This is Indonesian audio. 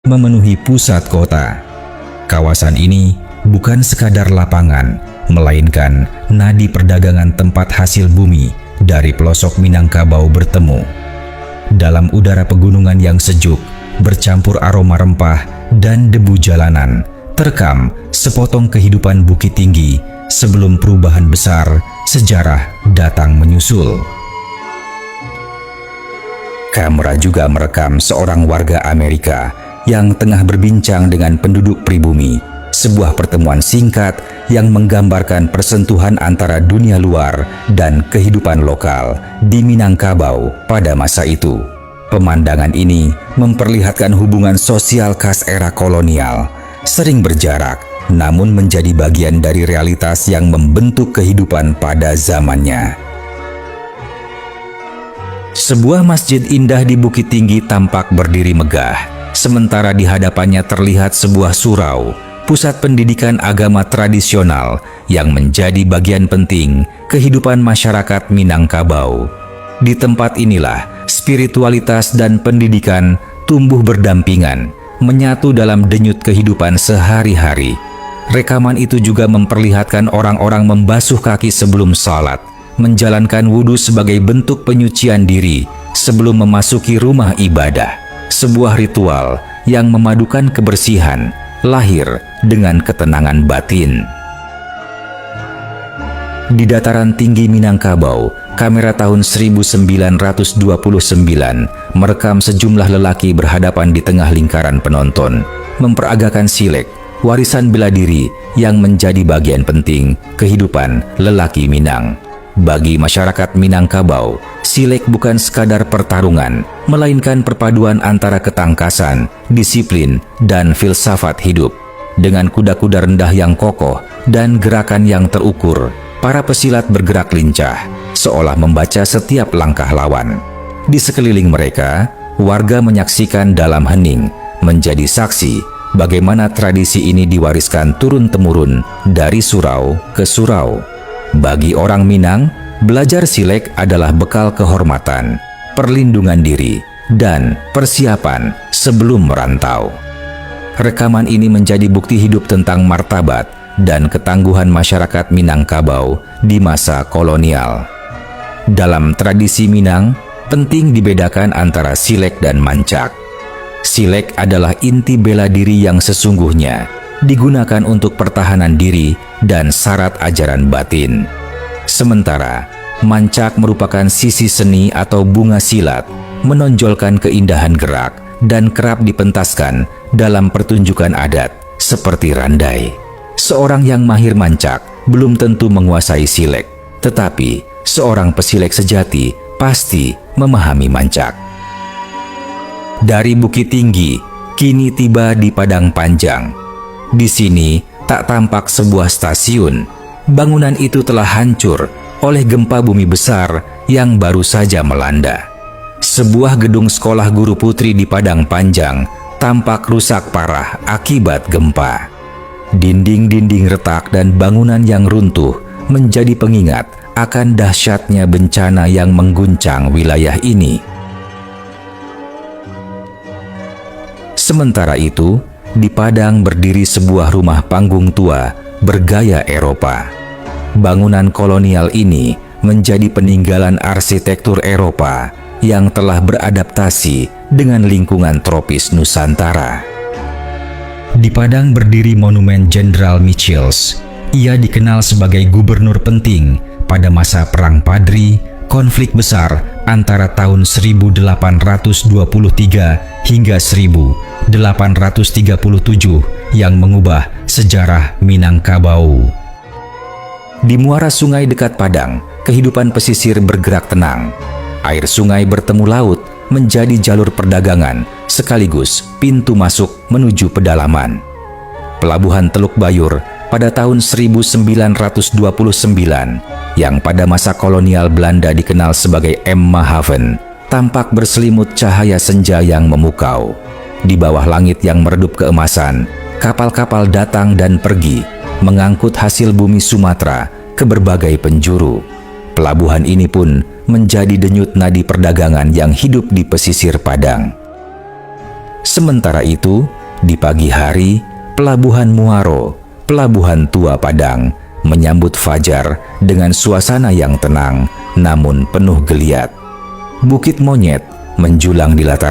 memenuhi pusat kota. Kawasan ini bukan sekadar lapangan, melainkan nadi perdagangan tempat hasil bumi dari pelosok Minangkabau bertemu. Dalam udara pegunungan yang sejuk, bercampur aroma rempah dan debu jalanan, terekam sepotong kehidupan Bukit Tinggi sebelum perubahan besar sejarah datang menyusul. Kamera juga merekam seorang warga Amerika yang tengah berbincang dengan penduduk pribumi. Sebuah pertemuan singkat yang menggambarkan persentuhan antara dunia luar dan kehidupan lokal di Minangkabau pada masa itu. Pemandangan ini memperlihatkan hubungan sosial khas era kolonial, sering berjarak, namun menjadi bagian dari realitas yang membentuk kehidupan pada zamannya. Sebuah masjid indah di Bukit Tinggi tampak berdiri megah, sementara di hadapannya terlihat sebuah surau, pusat pendidikan agama tradisional yang menjadi bagian penting kehidupan masyarakat Minangkabau. Di tempat inilah spiritualitas dan pendidikan tumbuh berdampingan, menyatu dalam denyut kehidupan sehari-hari. Rekaman itu juga memperlihatkan orang-orang membasuh kaki sebelum salat, menjalankan wudhu sebagai bentuk penyucian diri sebelum memasuki rumah ibadah. Sebuah ritual yang memadukan kebersihan, lahir dengan ketenangan batin. Di dataran tinggi Minangkabau, kamera tahun 1929 merekam sejumlah lelaki berhadapan di tengah lingkaran penonton, memperagakan silek, warisan bela diri yang menjadi bagian penting kehidupan lelaki Minang. Bagi masyarakat Minangkabau, silek bukan sekadar pertarungan, melainkan perpaduan antara ketangkasan, disiplin, dan filsafat hidup. Dengan kuda-kuda rendah yang kokoh dan gerakan yang terukur, para pesilat bergerak lincah, seolah membaca setiap langkah lawan. Di sekeliling mereka, warga menyaksikan dalam hening, menjadi saksi bagaimana tradisi ini diwariskan turun-temurun dari surau ke surau. Bagi orang Minang, belajar silek adalah bekal kehormatan, perlindungan diri, dan persiapan sebelum merantau. Rekaman ini menjadi bukti hidup tentang martabat dan ketangguhan masyarakat Minangkabau di masa kolonial. Dalam tradisi Minang, penting dibedakan antara silek dan mancak. Silek adalah inti bela diri yang sesungguhnya, digunakan untuk pertahanan diri dan syarat ajaran batin. Sementara, mancak merupakan sisi seni atau bunga silat, menonjolkan keindahan gerak dan kerap dipentaskan dalam pertunjukan adat seperti randai. Seorang yang mahir mancak belum tentu menguasai silek, tetapi seorang pesilek sejati pasti memahami mancak. Dari Bukit Tinggi, kini tiba di Padang Panjang. Di sini tak tampak sebuah stasiun. Bangunan itu telah hancur oleh gempa bumi besar yang baru saja melanda. Sebuah gedung sekolah guru putri di Padang Panjang tampak rusak parah akibat gempa. Dinding-dinding retak dan bangunan yang runtuh menjadi pengingat akan dahsyatnya bencana yang mengguncang wilayah ini. Sementara itu, di Padang berdiri sebuah rumah panggung tua bergaya Eropa. Bangunan kolonial ini menjadi peninggalan arsitektur Eropa yang telah beradaptasi dengan lingkungan tropis Nusantara. Di Padang berdiri monumen Jenderal Michiels. Ia dikenal sebagai gubernur penting pada masa Perang Padri, konflik besar antara tahun 1823 hingga 1837 yang mengubah sejarah Minangkabau. Di muara sungai dekat Padang, kehidupan pesisir bergerak tenang. Air sungai bertemu laut menjadi jalur perdagangan sekaligus pintu masuk menuju pedalaman. Pelabuhan Teluk Bayur pada tahun 1929 yang pada masa kolonial Belanda dikenal sebagai Emmahaven tampak berselimut cahaya senja yang memukau. Di bawah langit yang meredup keemasan, kapal-kapal datang dan pergi mengangkut hasil bumi Sumatera ke berbagai penjuru. Pelabuhan ini pun menjadi denyut nadi perdagangan yang hidup di pesisir Padang. Sementara itu, di pagi hari, Pelabuhan Muaro, Pelabuhan Tua Padang, menyambut fajar dengan suasana yang tenang namun penuh geliat. Bukit Monyet menjulang di latar